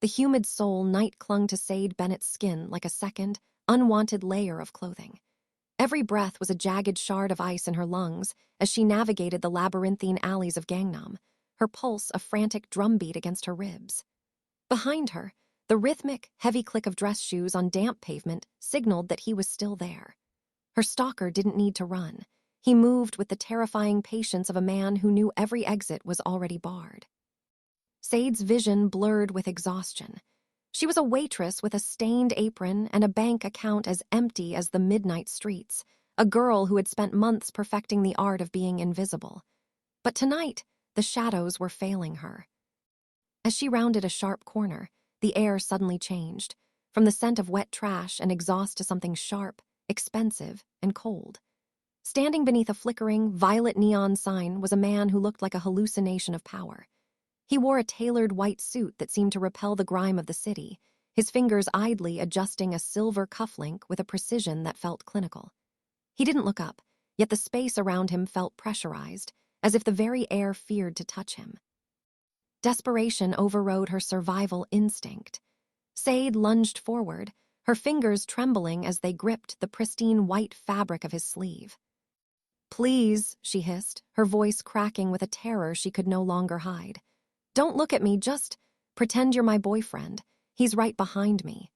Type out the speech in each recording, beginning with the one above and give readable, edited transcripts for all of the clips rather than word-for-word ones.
The humid Seoul night clung to Sade Bennett's skin like a second, unwanted layer of clothing. Every breath was a jagged shard of ice in her lungs as she navigated the labyrinthine alleys of Gangnam, her pulse a frantic drumbeat against her ribs. Behind her, the rhythmic, heavy click of dress shoes on damp pavement signaled that he was still there. Her stalker didn't need to run. He moved with the terrifying patience of a man who knew every exit was already barred. Sade's vision blurred with exhaustion. She was a waitress with a stained apron and a bank account as empty as the midnight streets, a girl who had spent months perfecting the art of being invisible. But tonight, the shadows were failing her. As she rounded a sharp corner, the air suddenly changed, from the scent of wet trash and exhaust to something sharp, expensive, and cold. Standing beneath a flickering, violet neon sign was a man who looked like a hallucination of power. He wore a tailored white suit that seemed to repel the grime of the city, his fingers idly adjusting a silver cufflink with a precision that felt clinical. He didn't look up, yet the space around him felt pressurized, as if the very air feared to touch him. Desperation overrode her survival instinct. Sade lunged forward, her fingers trembling as they gripped the pristine white fabric of his sleeve. "Please," she hissed, her voice cracking with a terror she could no longer hide. "Don't look at me, just pretend you're my boyfriend. He's right behind me."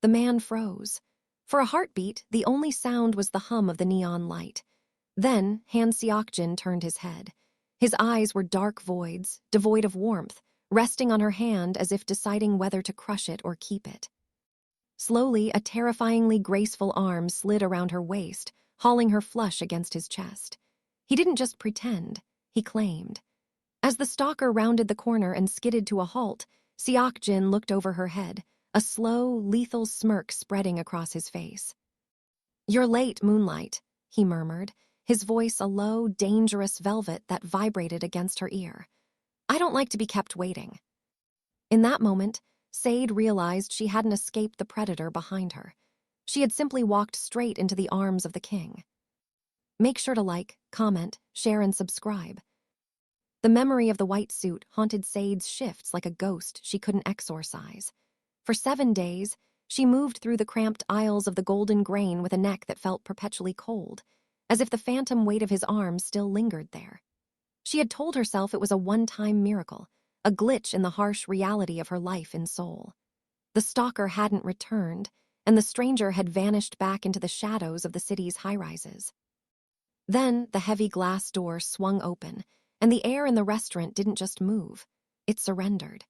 The man froze. For a heartbeat, the only sound was the hum of the neon light. Then Han Seok-Jin turned his head. His eyes were dark voids, devoid of warmth, resting on her hand as if deciding whether to crush it or keep it. Slowly, a terrifyingly graceful arm slid around her waist, hauling her flush against his chest. He didn't just pretend, he claimed. As the stalker rounded the corner and skidded to a halt, Seok-Jin looked over her head, a slow, lethal smirk spreading across his face. "You're late, Moonlight," he murmured, his voice a low, dangerous velvet that vibrated against her ear. "I don't like to be kept waiting." In that moment, Sade realized she hadn't escaped the predator behind her. She had simply walked straight into the arms of the king. Make sure to like, comment, share, and subscribe. The memory of the white suit haunted Sade's shifts like a ghost she couldn't exorcise. For 7 days, she moved through the cramped aisles of the Golden Grain with a neck that felt perpetually cold, as if the phantom weight of his arms still lingered there. She had told herself it was a one-time miracle, a glitch in the harsh reality of her life in Seoul. The stalker hadn't returned, and the stranger had vanished back into the shadows of the city's high-rises. Then the heavy glass door swung open, and the air in the restaurant didn't just move, it surrendered.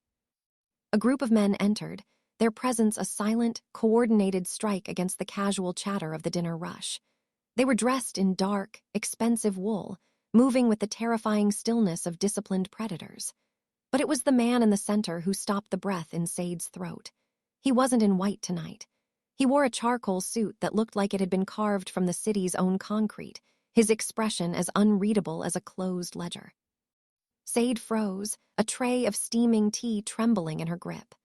A group of men entered, their presence a silent, coordinated strike against the casual chatter of the dinner rush. They were dressed in dark, expensive wool, moving with the terrifying stillness of disciplined predators. But it was the man in the center who stopped the breath in Sade's throat. He wasn't in white tonight. He wore a charcoal suit that looked like it had been carved from the city's own concrete, his expression as unreadable as a closed ledger. Sade froze, a tray of steaming tea trembling in her grip.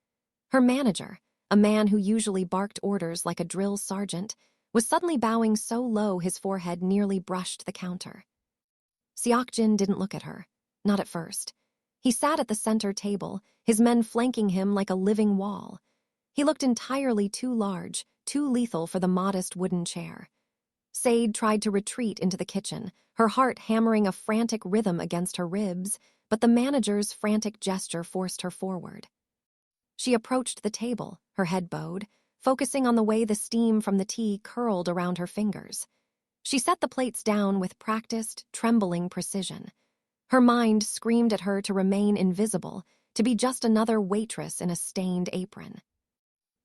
Her manager, a man who usually barked orders like a drill sergeant, was suddenly bowing so low his forehead nearly brushed the counter. Seok-Jin didn't look at her, not at first. He sat at the center table, his men flanking him like a living wall. He looked entirely too large, too lethal for the modest wooden chair. Sade tried to retreat into the kitchen, her heart hammering a frantic rhythm against her ribs, but the manager's frantic gesture forced her forward. She approached the table, her head bowed, focusing on the way the steam from the tea curled around her fingers. She set the plates down with practiced, trembling precision. Her mind screamed at her to remain invisible, to be just another waitress in a stained apron.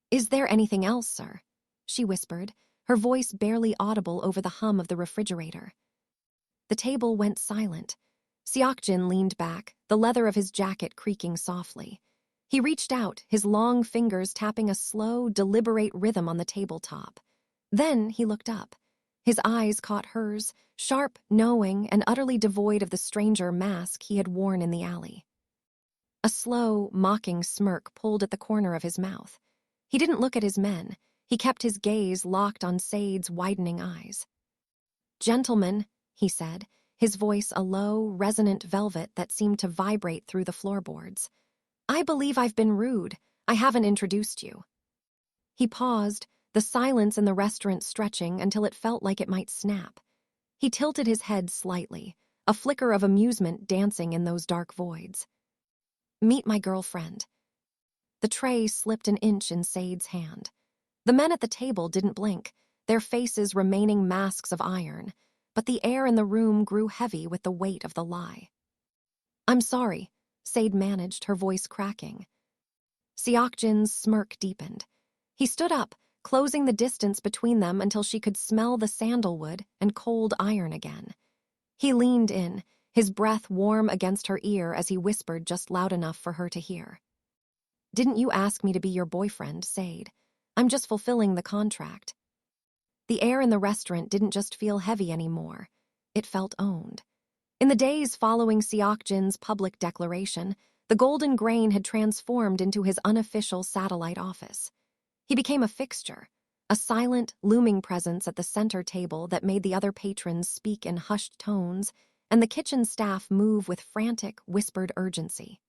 "Is there anything else, sir?" she whispered, her voice barely audible over the hum of the refrigerator. The table went silent. Seok-Jin leaned back, the leather of his jacket creaking softly. He reached out, his long fingers tapping a slow, deliberate rhythm on the tabletop. Then he looked up. His eyes caught hers, sharp, knowing, and utterly devoid of the stranger mask he had worn in the alley. A slow, mocking smirk pulled at the corner of his mouth. He didn't look at his men. He kept his gaze locked on Sade's widening eyes. "Gentlemen," he said, his voice a low, resonant velvet that seemed to vibrate through the floorboards. "I believe I've been rude. I haven't introduced you." He paused, the silence in the restaurant stretching until it felt like it might snap. He tilted his head slightly, a flicker of amusement dancing in those dark voids. "Meet my girlfriend." The tray slipped an inch in Sade's hand. The men at the table didn't blink, their faces remaining masks of iron, but the air in the room grew heavy with the weight of the lie. "I'm sorry," Sade managed, her voice cracking. Seok-Jin's smirk deepened. He stood up, closing the distance between them until she could smell the sandalwood and cold iron again. He leaned in, his breath warm against her ear as he whispered just loud enough for her to hear. "Didn't you ask me to be your boyfriend, Sade? I'm just fulfilling the contract." The air in the restaurant didn't just feel heavy anymore. It felt owned. In the days following Seok-Jin's public declaration, the Golden Grain had transformed into his unofficial satellite office. He became a fixture, a silent, looming presence at the center table that made the other patrons speak in hushed tones and the kitchen staff move with frantic, whispered urgency.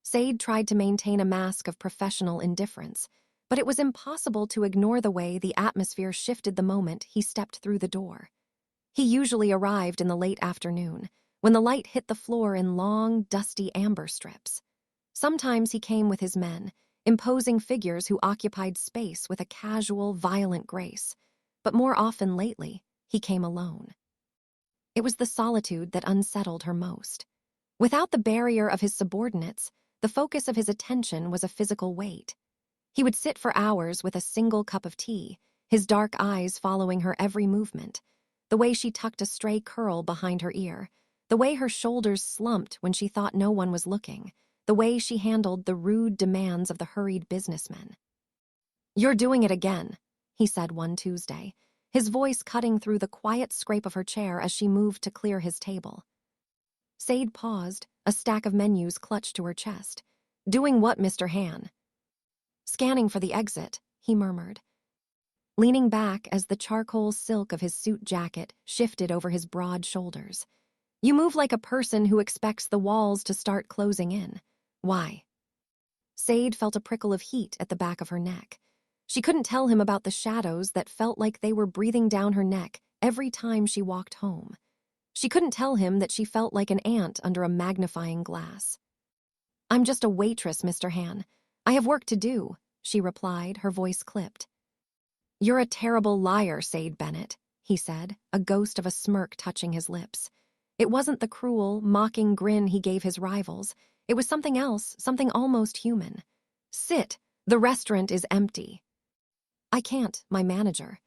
Sade tried to maintain a mask of professional indifference, but it was impossible to ignore the way the atmosphere shifted the moment he stepped through the door. He usually arrived in the late afternoon, when the light hit the floor in long, dusty amber strips. Sometimes he came with his men, imposing figures who occupied space with a casual, violent grace, but more often lately, he came alone. It was the solitude that unsettled her most. Without the barrier of his subordinates, the focus of his attention was a physical weight. He would sit for hours with a single cup of tea, his dark eyes following her every movement, the way she tucked a stray curl behind her ear, the way her shoulders slumped when she thought no one was looking, the way she handled the rude demands of the hurried businessmen. "You're doing it again," he said one Tuesday, his voice cutting through the quiet scrape of her chair as she moved to clear his table. Sade paused, a stack of menus clutched to her chest. "Doing what, Mr. Han?" "Scanning for the exit," he murmured, leaning back as the charcoal silk of his suit jacket shifted over his broad shoulders. "You move like a person who expects the walls to start closing in. Why?" Sade felt a prickle of heat at the back of her neck. She couldn't tell him about the shadows that felt like they were breathing down her neck every time she walked home. She couldn't tell him that she felt like an ant under a magnifying glass. "I'm just a waitress, Mr. Han. I have work to do," she replied, her voice clipped. "You're a terrible liar, Sade Bennett," he said, a ghost of a smirk touching his lips. It wasn't the cruel, mocking grin he gave his rivals. It was something else, something almost human. "Sit. The restaurant is empty." "I can't, my manager."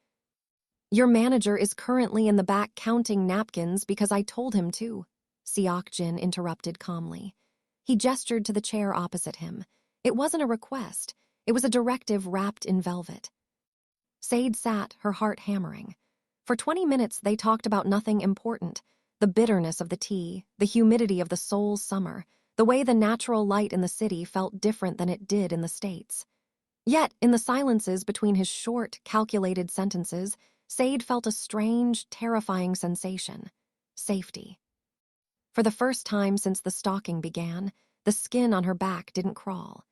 "Your manager is currently in the back counting napkins because I told him to," Seok-Jin interrupted calmly. He gestured to the chair opposite him. It wasn't a request. It was a directive wrapped in velvet. Sade sat, her heart hammering. For 20 minutes they talked about nothing important. The bitterness of the tea, the humidity of the Seoul summer, the way the natural light in the city felt different than it did in the States. Yet, in the silences between his short, calculated sentences, Sade felt a strange, terrifying sensation: safety. For the first time since the stalking began, the skin on her back didn't crawl.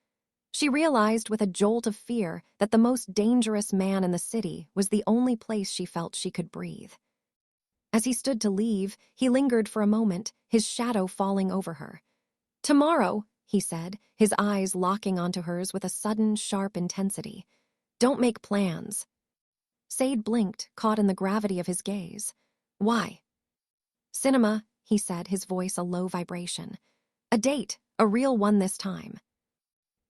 She realized with a jolt of fear that the most dangerous man in the city was the only place she felt she could breathe. As he stood to leave, he lingered for a moment, his shadow falling over her. "Tomorrow," he said, his eyes locking onto hers with a sudden, sharp intensity. "Don't make plans." Sade blinked, caught in the gravity of his gaze. "Why?" "Cinema," he said, his voice a low vibration. "A date, a real one this time."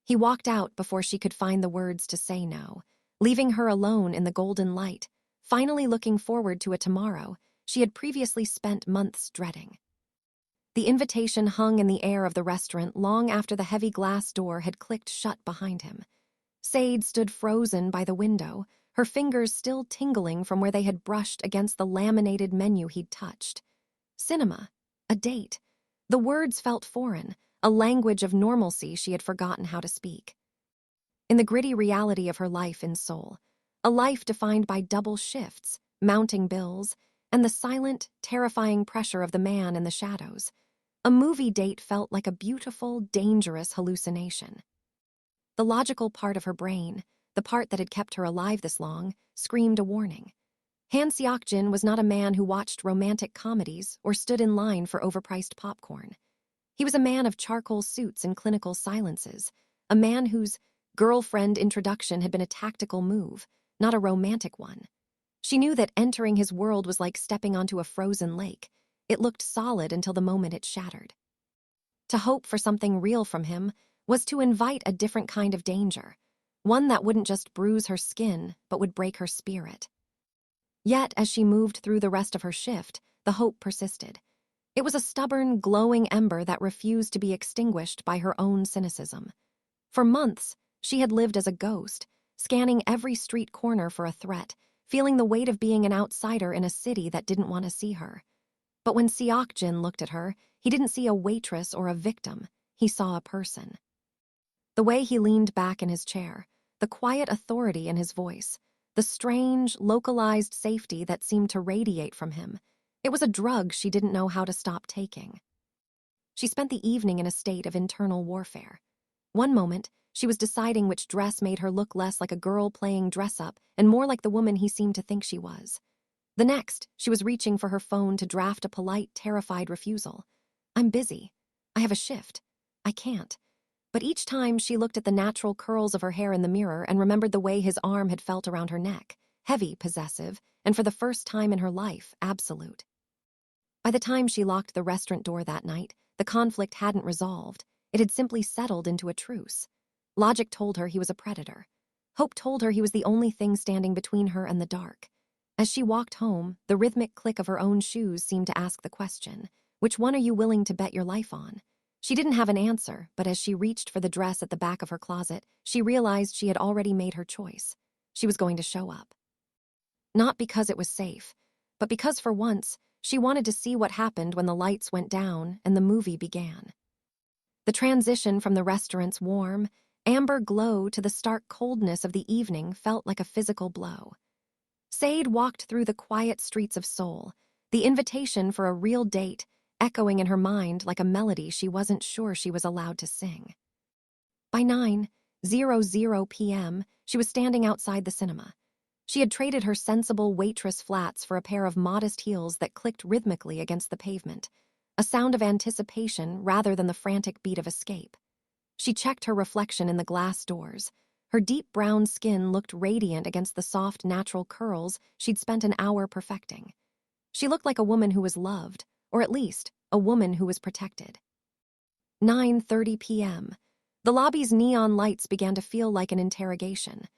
He walked out before she could find the words to say no, leaving her alone in the golden light, finally looking forward to a tomorrow she had previously spent months dreading. The invitation hung in the air of the restaurant long after the heavy glass door had clicked shut behind him. Sade stood frozen by the window, her fingers still tingling from where they had brushed against the laminated menu he'd touched. Cinema, a date. The words felt foreign, a language of normalcy she had forgotten how to speak. In the gritty reality of her life in Seoul, a life defined by double shifts, mounting bills, and the silent, terrifying pressure of the man in the shadows, a movie date felt like a beautiful, dangerous hallucination. The logical part of her brain, the part that had kept her alive this long, screamed a warning. Han Seok-Jin was not a man who watched romantic comedies or stood in line for overpriced popcorn. He was a man of charcoal suits and clinical silences, a man whose girlfriend introduction had been a tactical move, not a romantic one. She knew that entering his world was like stepping onto a frozen lake. It looked solid until the moment it shattered. To hope for something real from him was to invite a different kind of danger, one that wouldn't just bruise her skin, but would break her spirit. Yet, as she moved through the rest of her shift, the hope persisted. It was a stubborn, glowing ember that refused to be extinguished by her own cynicism. For months, she had lived as a ghost, scanning every street corner for a threat, feeling the weight of being an outsider in a city that didn't want to see her. But when Seok-Jin looked at her, he didn't see a waitress or a victim. He saw a person. The way he leaned back in his chair, the quiet authority in his voice, the strange, localized safety that seemed to radiate from him. It was a drug she didn't know how to stop taking. She spent the evening in a state of internal warfare. One moment, she was deciding which dress made her look less like a girl playing dress-up and more like the woman he seemed to think she was. The next, she was reaching for her phone to draft a polite, terrified refusal. "I'm busy. I have a shift. I can't." But each time she looked at the natural curls of her hair in the mirror and remembered the way his arm had felt around her neck, heavy, possessive, and for the first time in her life, absolute. By the time she locked the restaurant door that night, the conflict hadn't resolved. It had simply settled into a truce. Logic told her he was a predator. Hope told her he was the only thing standing between her and the dark. As she walked home, the rhythmic click of her own shoes seemed to ask the question, which one are you willing to bet your life on? She didn't have an answer, but as she reached for the dress at the back of her closet, she realized she had already made her choice. She was going to show up. Not because it was safe, but because for once, she wanted to see what happened when the lights went down and the movie began. The transition from the restaurant's warm, amber glow to the stark coldness of the evening felt like a physical blow. Sade walked through the quiet streets of Seoul, the invitation for a real date echoing in her mind like a melody she wasn't sure she was allowed to sing. By 9:00 p.m., she was standing outside the cinema. She had traded her sensible Waitress flats for a pair of modest heels that clicked rhythmically against the pavement, a sound of anticipation rather than the frantic beat of escape. She checked her reflection in the glass doors. Her deep brown skin looked radiant against the soft, natural curls she'd spent an hour perfecting. She looked like a woman who was loved, or at least, a woman who was protected. 9:30 p.m. The lobby's neon lights began to feel like an interrogation.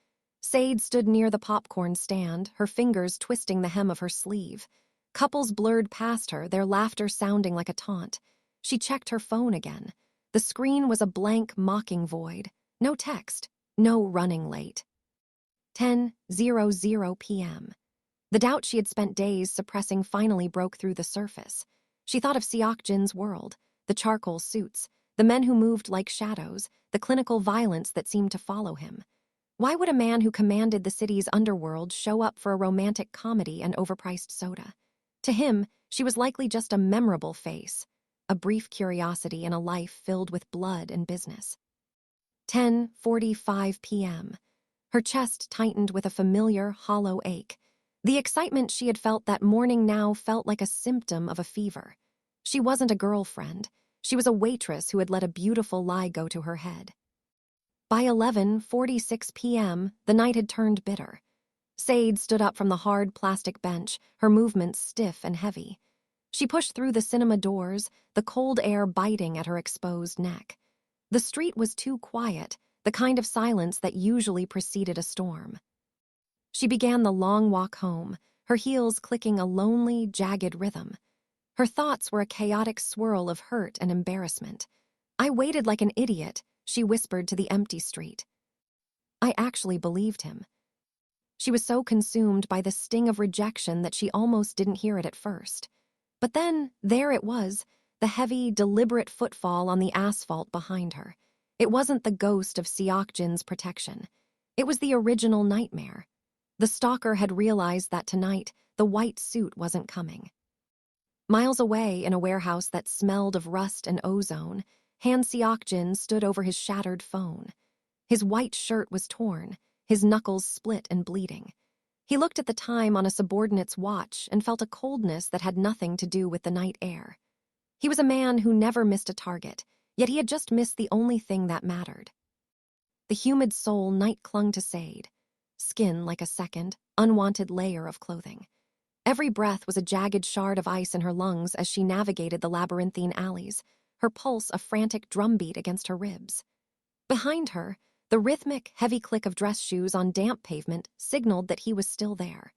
Sade stood near the popcorn stand, her fingers twisting the hem of her sleeve. Couples blurred past her, their laughter sounding like a taunt. She checked her phone again. The screen was a blank, mocking void. No text, no running late. 10:00 p.m. The doubt she had spent days suppressing finally broke through the surface. She thought of Seok-Jin's world, the charcoal suits, the men who moved like shadows, the clinical violence that seemed to follow him. Why would a man who commanded the city's underworld show up for a romantic comedy and overpriced soda? To him, she was likely just a memorable face, a brief curiosity in a life filled with blood and business. 10:45 p.m. Her chest tightened with a familiar, hollow ache. The excitement she had felt that morning now felt like a symptom of a fever. She wasn't a girlfriend. She was a waitress who had let a beautiful lie go to her head. By 11:46 p.m., the night had turned bitter. Sade stood up from the hard plastic bench, her movements stiff and heavy. She pushed through the cinema doors, the cold air biting at her exposed neck. The street was too quiet, the kind of silence that usually preceded a storm. She began the long walk home, her heels clicking a lonely, jagged rhythm. Her thoughts were a chaotic swirl of hurt and embarrassment. "I waited like an idiot," she whispered to the empty street. I actually believed him. She was so consumed by the sting of rejection that she almost didn't hear it at first. But then, there it was, the heavy, deliberate footfall on the asphalt behind her. It wasn't the ghost of Seok-Jin's protection. It was the original nightmare. The stalker had realized that tonight, the white suit wasn't coming. Miles away, in a warehouse that smelled of rust and ozone, Han Seok-Jin stood over his shattered phone. His white shirt was torn, his knuckles split and bleeding. He looked at the time on a subordinate's watch and felt a coldness that had nothing to do with the night air. He was a man who never missed a target, yet he had just missed the only thing that mattered. The humid soul night clung to Sade, skin like a second, unwanted layer of clothing. Every breath was a jagged shard of ice in her lungs as she navigated the labyrinthine alleys, her pulse a frantic drumbeat against her ribs. Behind her, the rhythmic, heavy click of dress shoes on damp pavement signaled that he was still there.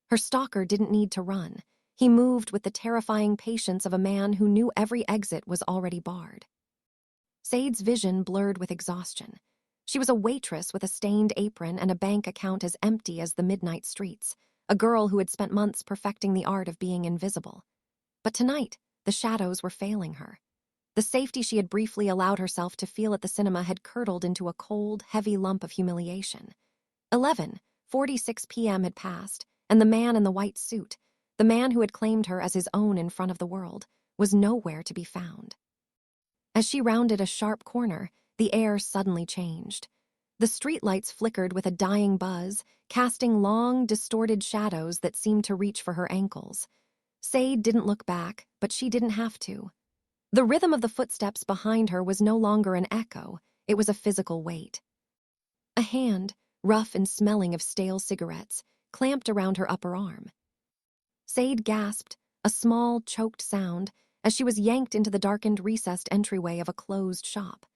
Her stalker didn't need to run. He moved with the terrifying patience of a man who knew every exit was already barred. Sade's vision blurred with exhaustion. She was a waitress with a stained apron and a bank account as empty as the midnight streets, a girl who had spent months perfecting the art of being invisible. But tonight, the shadows were failing her. The safety she had briefly allowed herself to feel at the cinema had curdled into a cold, heavy lump of humiliation. 11:46 p.m. had passed, and the man in the white suit, the man who had claimed her as his own in front of the world, was nowhere to be found. As she rounded a sharp corner, the air suddenly changed. The streetlights flickered with a dying buzz, casting long, distorted shadows that seemed to reach for her ankles. Sade didn't look back, but she didn't have to. The rhythm of the footsteps behind her was no longer an echo, it was a physical weight. A hand, rough and smelling of stale cigarettes, clamped around her upper arm. Sade gasped, a small, choked sound, as she was yanked into the darkened, recessed entryway of a closed shop.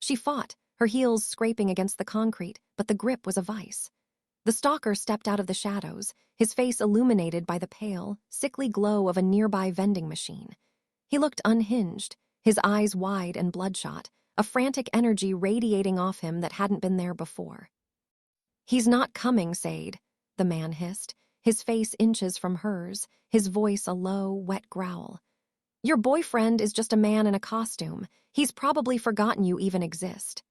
She fought, her heels scraping against the concrete, but the grip was a vice. The stalker stepped out of the shadows, his face illuminated by the pale, sickly glow of a nearby vending machine. He looked unhinged, his eyes wide and bloodshot, a frantic energy radiating off him that hadn't been there before. "He's not coming, Sade," the man hissed, his face inches from hers, his voice a low, wet growl. "Your boyfriend is just a man in a costume. He's probably forgotten you even exist."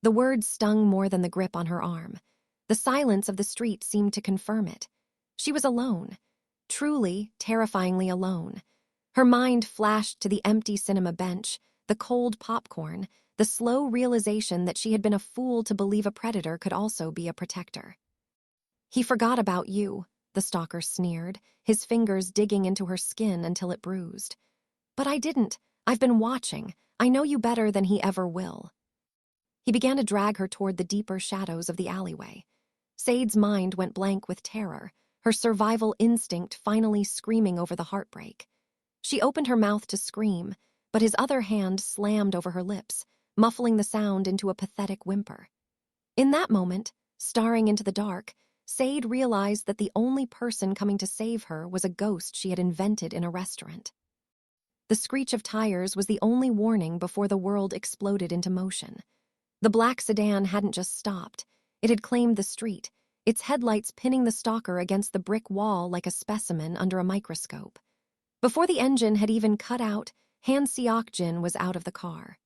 The words stung more than the grip on her arm. The silence of the street seemed to confirm it. She was alone, truly, terrifyingly alone. Her mind flashed to the empty cinema bench, the cold popcorn, the slow realization that she had been a fool to believe a predator could also be a protector. "He forgot about you," the stalker sneered, his fingers digging into her skin until it bruised. "But I didn't. I've been watching. I know you better than he ever will." He began to drag her toward the deeper shadows of the alleyway. Sade's mind went blank with terror, her survival instinct finally screaming over the heartbreak. She opened her mouth to scream, but his other hand slammed over her lips, muffling the sound into a pathetic whimper. In that moment, staring into the dark, Sade realized that the only person coming to save her was a ghost she had invented in a restaurant. The screech of tires was the only warning before the world exploded into motion. The black sedan hadn't just stopped. It had claimed the street, its headlights pinning the stalker against the brick wall like a specimen under a microscope. Before the engine had even cut out, Han Seok-Jin was out of the car.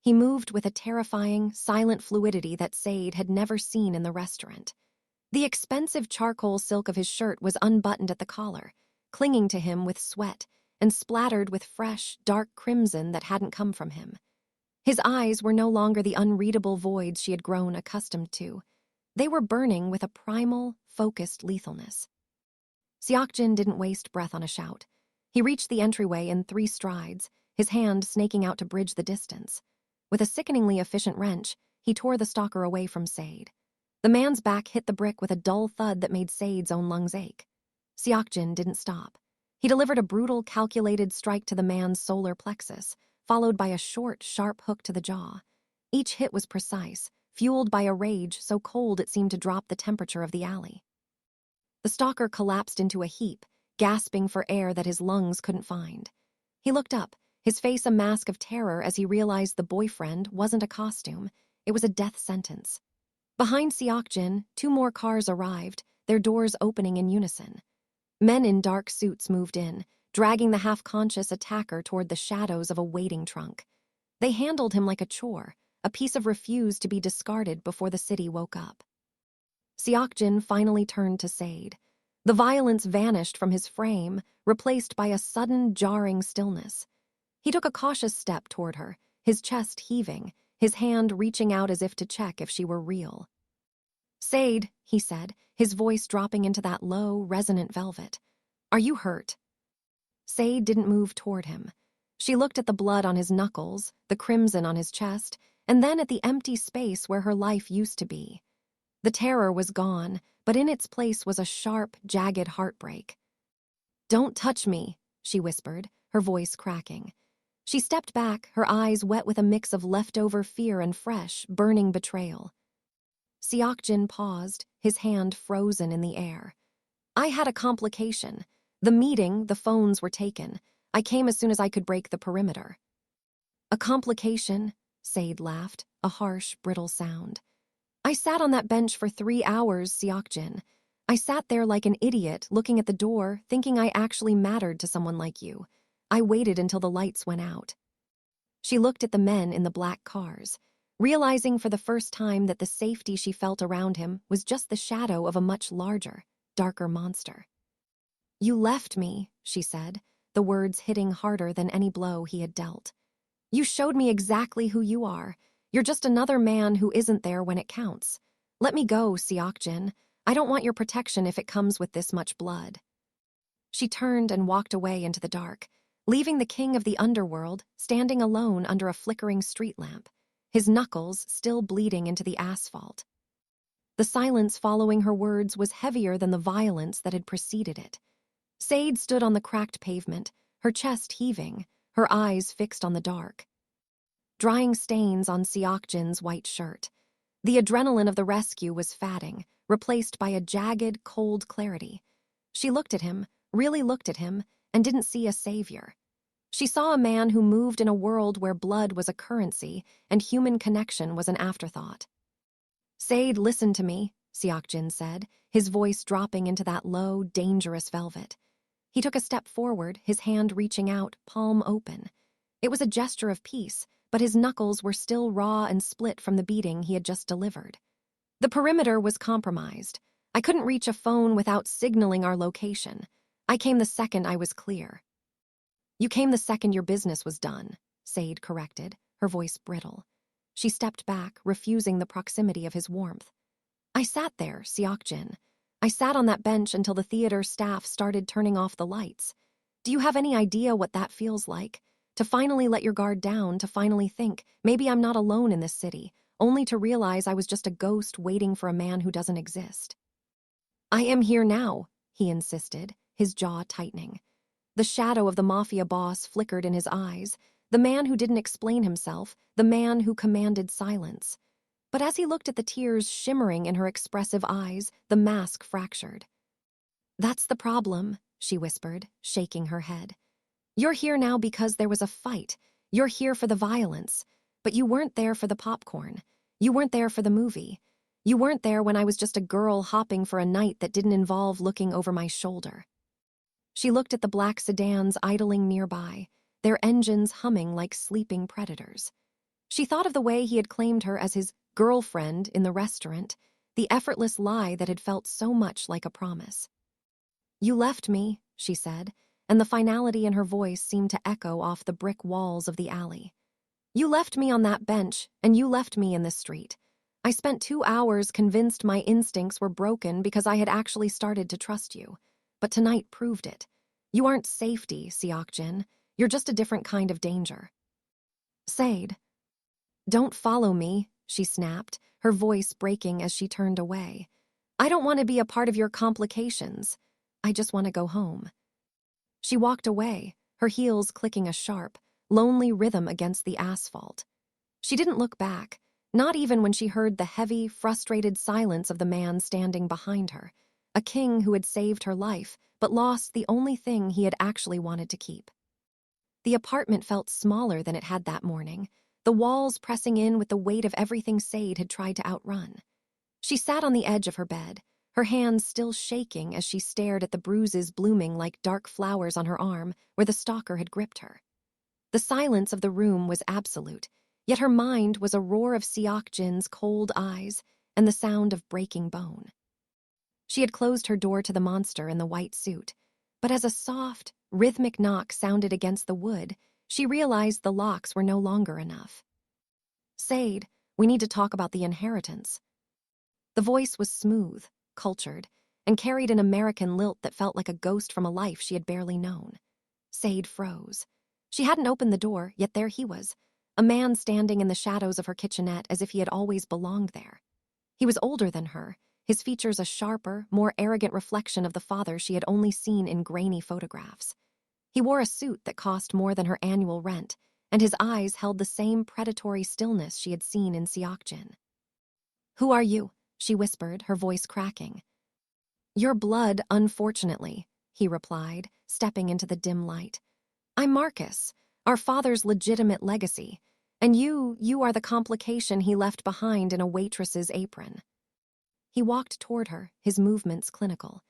He moved with a terrifying, silent fluidity that Sade had never seen in the restaurant. The expensive charcoal silk of his shirt was unbuttoned at the collar, clinging to him with sweat and splattered with fresh, dark crimson that hadn't come from him. His eyes were no longer the unreadable voids she had grown accustomed to. They were burning with a primal, focused lethalness. Seok-Jin didn't waste breath on a shout. He reached the entryway in 3 strides, his hand snaking out to bridge the distance. With a sickeningly efficient wrench, he tore the stalker away from Sade. The man's back hit the brick with a dull thud that made Sade's own lungs ache. Seok-Jin didn't stop. He delivered a brutal, calculated strike to the man's solar plexus, followed by a short, sharp hook to the jaw. Each hit was precise, fueled by a rage so cold it seemed to drop the temperature of the alley. The stalker collapsed into a heap, gasping for air that his lungs couldn't find. He looked up, his face a mask of terror as he realized the boyfriend wasn't a costume, it was a death sentence. Behind Seok-Jin, 2 more cars arrived, their doors opening in unison. Men in dark suits moved in, dragging the half-conscious attacker toward the shadows of a waiting trunk. They handled him like a chore, a piece of refuse to be discarded before the city woke up. Seok-Jin finally turned to Sade. The violence vanished from his frame, replaced by a sudden, jarring stillness. He took a cautious step toward her, his chest heaving, his hand reaching out as if to check if she were real. "Sade," he said, his voice dropping into that low, resonant velvet. "Are you hurt?" Sade didn't move toward him. She looked at the blood on his knuckles, the crimson on his chest, and then at the empty space where her life used to be. The terror was gone, but in its place was a sharp, jagged heartbreak. "Don't touch me," she whispered, her voice cracking. She stepped back, her eyes wet with a mix of leftover fear and fresh, burning betrayal. Seok-Jin paused, his hand frozen in the air. "I had a complication. The meeting, the phones were taken. I came as soon as I could break the perimeter." "A complication?" Sade laughed, a harsh, brittle sound. "I sat on that bench for 3 hours, Seok-Jin. I sat there like an idiot, looking at the door, thinking I actually mattered to someone like you. I waited until the lights went out." She looked at the men in the black cars, realizing for the first time that the safety she felt around him was just the shadow of a much larger, darker monster. "You left me," she said, the words hitting harder than any blow he had dealt. "You showed me exactly who you are. You're just another man who isn't there when it counts. Let me go, Seok-Jin. I don't want your protection if it comes with this much blood." She turned and walked away into the dark, leaving the king of the underworld standing alone under a flickering street lamp, his knuckles still bleeding into the asphalt. The silence following her words was heavier than the violence that had preceded it. Sade stood on the cracked pavement, her chest heaving, her eyes fixed on the dark. Drying stains on Seok-Jin's white shirt. The adrenaline of the rescue was fading, replaced by a jagged, cold clarity. She looked at him, really looked at him, and didn't see a savior. She saw a man who moved in a world where blood was a currency and human connection was an afterthought. "Sade, listen to me," Seok-Jin said, his voice dropping into that low, dangerous velvet. He took a step forward, his hand reaching out, palm open. It was a gesture of peace, but his knuckles were still raw and split from the beating he had just delivered. "The perimeter was compromised. I couldn't reach a phone without signaling our location. I came the second I was clear." "You came the second your business was done," Sade corrected, her voice brittle. She stepped back, refusing the proximity of his warmth. "I sat there, Seok-Jin. I sat on that bench until the theater staff started turning off the lights. Do you have any idea what that feels like? To finally let your guard down, to finally think, maybe I'm not alone in this city, only to realize I was just a ghost waiting for a man who doesn't exist." "I am here now," he insisted, his jaw tightening. The shadow of the Mafia boss flickered in his eyes, the man who didn't explain himself, the man who commanded silence. But as he looked at the tears shimmering in her expressive eyes, the mask fractured. "That's the problem," she whispered, shaking her head. "You're here now because there was a fight. You're here for the violence. But you weren't there for the popcorn. You weren't there for the movie. You weren't there when I was just a girl hopping for a night that didn't involve looking over my shoulder." She looked at the black sedans idling nearby, their engines humming like sleeping predators. She thought of the way he had claimed her as his girlfriend in the restaurant, the effortless lie that had felt so much like a promise. "You left me," she said, and the finality in her voice seemed to echo off the brick walls of the alley. "You left me on that bench, and you left me in this street. I spent 2 hours convinced my instincts were broken because I had actually started to trust you. But tonight proved it. You aren't safety, Seok-Jin. You're just a different kind of danger." "Sade." "Don't follow me," she snapped, her voice breaking as she turned away. "I don't want to be a part of your complications. I just want to go home." She walked away, her heels clicking a sharp, lonely rhythm against the asphalt. She didn't look back, not even when she heard the heavy, frustrated silence of the man standing behind her, a king who had saved her life but lost the only thing he had actually wanted to keep. The apartment felt smaller than it had that morning, the walls pressing in with the weight of everything Sade had tried to outrun. She sat on the edge of her bed, her hands still shaking as she stared at the bruises blooming like dark flowers on her arm where the stalker had gripped her. The silence of the room was absolute, yet her mind was a roar of Seok-Jin's cold eyes and the sound of breaking bone. She had closed her door to the monster in the white suit, but as a soft, rhythmic knock sounded against the wood, she realized the locks were no longer enough. Sade, we need to talk about the inheritance. The voice was smooth, cultured, and carried an American lilt that felt like a ghost from a life she had barely known. Sade froze. She hadn't opened the door, yet there he was, a man standing in the shadows of her kitchenette as if he had always belonged there. He was older than her, his features a sharper, more arrogant reflection of the father she had only seen in grainy photographs. He wore a suit that cost more than her annual rent, and his eyes held the same predatory stillness she had seen in Seok-Jin. "Who are you?" she whispered, her voice cracking. "Your blood, unfortunately," he replied, stepping into the dim light. "I'm Marcus, our father's legitimate legacy, and you are the complication he left behind in a waitress's apron." He walked toward her, his movements clinical.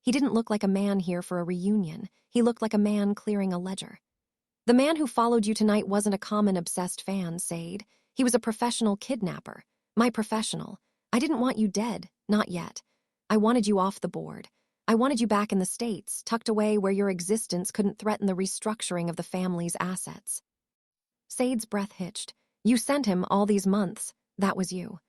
He didn't look like a man here for a reunion. He looked like a man clearing a ledger. "The man who followed you tonight wasn't a common obsessed fan, Sade. He was a professional kidnapper. My professional. I didn't want you dead, not yet. I wanted you off the board. I wanted you back in the States, tucked away where your existence couldn't threaten the restructuring of the family's assets." Sade's breath hitched. "You sent him all these months. That was you.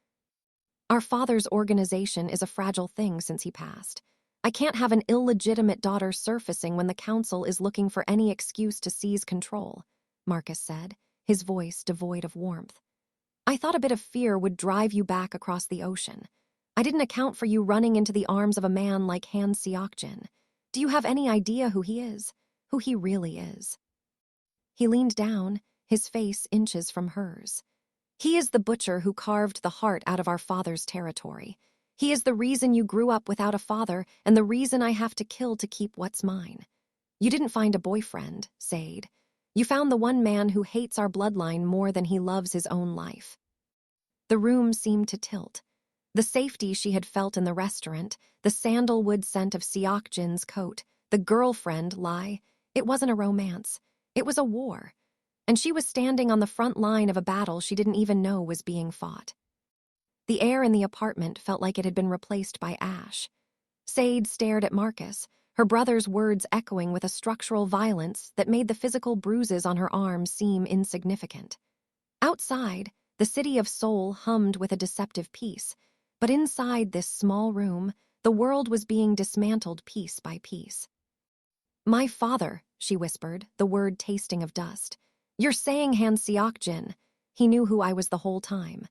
Our father's organization is a fragile thing since he passed. I can't have an illegitimate daughter surfacing when the council is looking for any excuse to seize control," Marcus said, his voice devoid of warmth. "I thought a bit of fear would drive you back across the ocean. I didn't account for you running into the arms of a man like Han Seok-Jin. Do you have any idea who he is? Who he really is?" He leaned down, his face inches from hers. "He is the butcher who carved the heart out of our father's territory. He is the reason you grew up without a father and the reason I have to kill to keep what's mine. You didn't find a boyfriend, Sade. You found the one man who hates our bloodline more than he loves his own life." The room seemed to tilt. The safety she had felt in the restaurant, the sandalwood scent of Seok-Jin's coat, the girlfriend lie, it wasn't a romance. It was a war. And she was standing on the front line of a battle she didn't even know was being fought. The air in the apartment felt like it had been replaced by ash. Sade stared at Marcus, her brother's words echoing with a structural violence that made the physical bruises on her arms seem insignificant. Outside, the city of Seoul hummed with a deceptive peace, but inside this small room, the world was being dismantled piece by piece. "My father," she whispered, the word tasting of dust. "You're saying Han Seok-Jin. He knew who I was the whole time."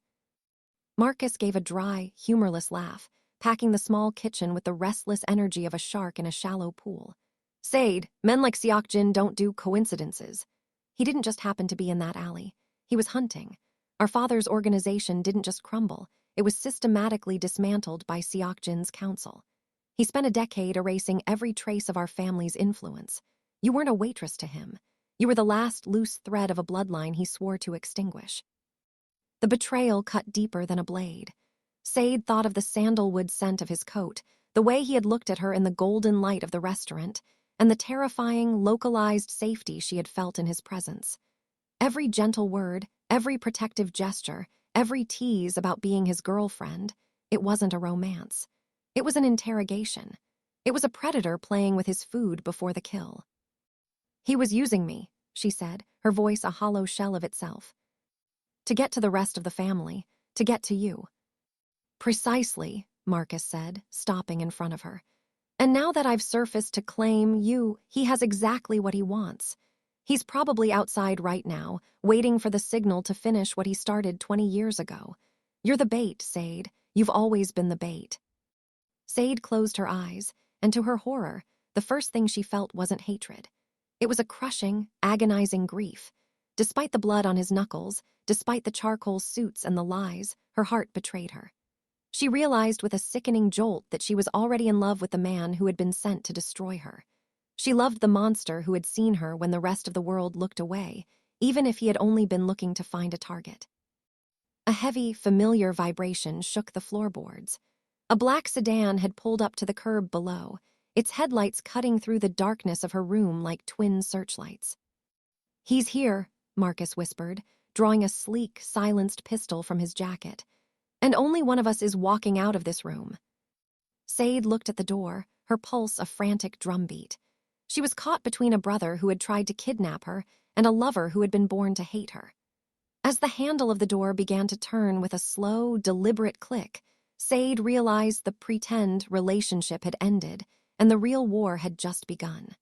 Marcus gave a dry, humorless laugh, packing the small kitchen with the restless energy of a shark in a shallow pool. "Sade, men like Seok-Jin don't do coincidences. He didn't just happen to be in that alley. He was hunting. Our father's organization didn't just crumble. It was systematically dismantled by Seok-Jin's council. He spent a decade erasing every trace of our family's influence. You weren't a waitress to him. You were the last loose thread of a bloodline he swore to extinguish." The betrayal cut deeper than a blade. Sade thought of the sandalwood scent of his coat, the way he had looked at her in the golden light of the restaurant, and the terrifying, localized safety she had felt in his presence. Every gentle word, every protective gesture, every tease about being his girlfriend, it wasn't a romance. It was an interrogation. It was a predator playing with his food before the kill. "He was using me," she said, her voice a hollow shell of itself. "To get to the rest of the family, to get to you." "Precisely," Marcus said, stopping in front of her. "And now that I've surfaced to claim you, he has exactly what he wants. He's probably outside right now, waiting for the signal to finish what he started 20 years ago. You're the bait, Sade. You've always been the bait." Sade closed her eyes, and to her horror, the first thing she felt wasn't hatred. It was a crushing, agonizing grief. Despite the blood on his knuckles, despite the charcoal suits and the lies, her heart betrayed her. She realized with a sickening jolt that she was already in love with the man who had been sent to destroy her. She loved the monster who had seen her when the rest of the world looked away, even if he had only been looking to find a target. A heavy, familiar vibration shook the floorboards. A black sedan had pulled up to the curb below, its headlights cutting through the darkness of her room like twin searchlights. "He's here," Marcus whispered, drawing a sleek, silenced pistol from his jacket. "And only one of us is walking out of this room." Sade looked at the door, her pulse a frantic drumbeat. She was caught between a brother who had tried to kidnap her and a lover who had been born to hate her. As the handle of the door began to turn with a slow, deliberate click, Sade realized the pretend relationship had ended and the real war had just begun.